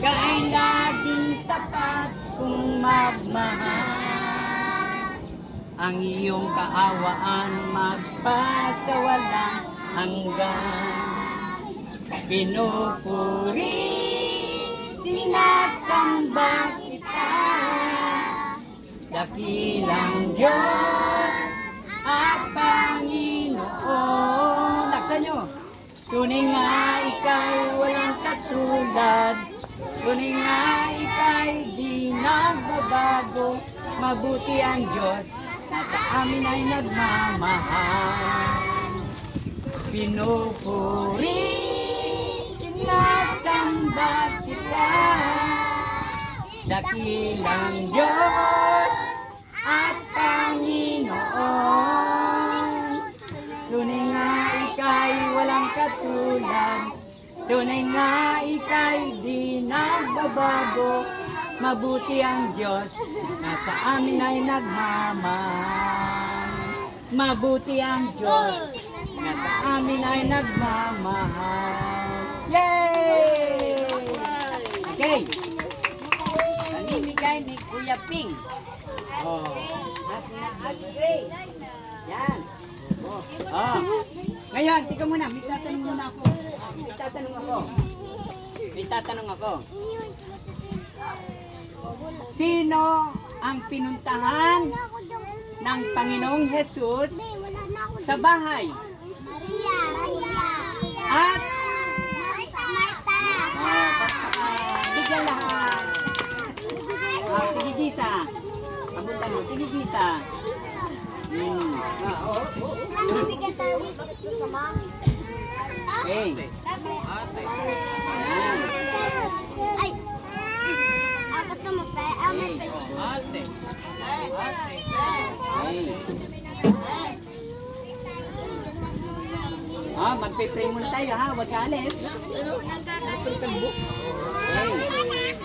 kay naging tapat kung magmahal. Ang iyong kaawaan magpasawalang hanggan. Pinupuri, sinasamba kita, dakilang Diyos at Panginoon. Laksan nyo. Tunay nga ika'y walang katulad, tunay nga ika'y di nagbabago. Mabuti ang Diyos na sa amin ay nagmamahal. Pinupuri, sinasamba kita, dakilang Diyos at Panginoon. Tunay nga ika'y walang katulad, tunay nga ika'y di nagbabago. Mabuti ang Diyos na sa amin ay nagmamahal. Mabuti ang Diyos na sa amin ay nagmamahal. Yay! Okay. Nanimigay ni Kuya Ping. Oh. At Grace. Yan. Oh. Ngayon, tika muna. May tatanong muna ako. May tatanong ako. Sino ang pinuntahan ng Panginoong Jesus sa bahay? Maria. At Marta. bigyan lahat. Tigigisa. Abutan mo, tigigisa. Okay. Ay. Ako sa mape. Ate. Magpe-pray muna tayo ha, wag ka alis.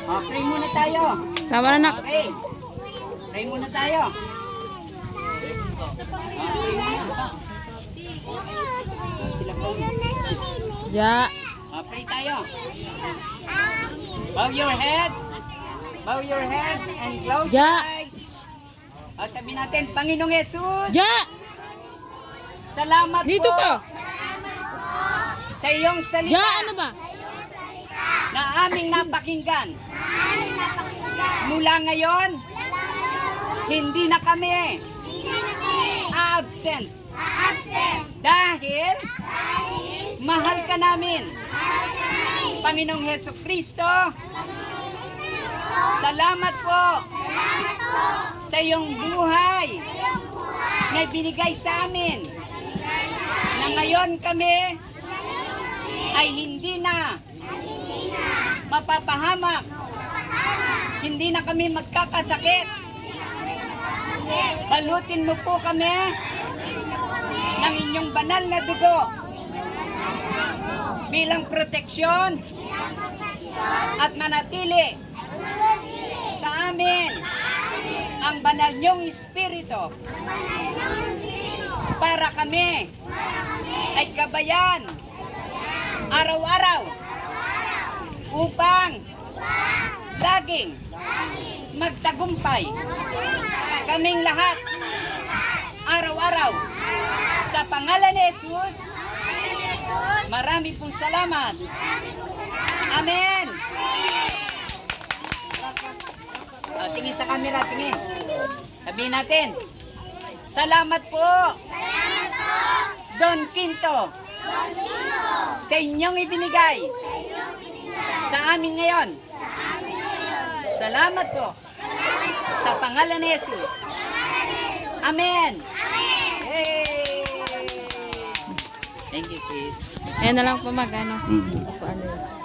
Okay. Pray muna tayo. Tama na, nak. Okay. Pray muna tayo. Ja. Pray tayo. Bow your head. Bow your head and close your Ja. eyes. Sabi natin, Panginoong Jesus, Ja. salamat Dito po ka. sa iyong salita Ja, ano ba? na aming napakinggan. Mula ngayon, hindi na kami absent. Dahil mahal ka namin. Panginoong Hesus Kristo, salamat po sa iyong buhay na binigay sa amin. Na ngayon kami ay hindi na mapapahamak. Hindi na kami magkakasakit. Balutin mo po kami ng inyong banal na dugo bilang proteksyon at manatili sa amin ang banal niyong Espiritu para kami ay gabayan araw-araw upang laging magtagumpay kaming lahat araw-araw sa pangalan ni Jesus. Marami pong salamat. Amen. Tingin sa camera, tingin. Sabihin natin, salamat po, Don Quinto, sa inyong ibinigay sa amin ngayon. Salamat po sa pangalan ni Jesus. Amen. Hey. Thank you, sis. Ayan na lang po mag-ano. Ano.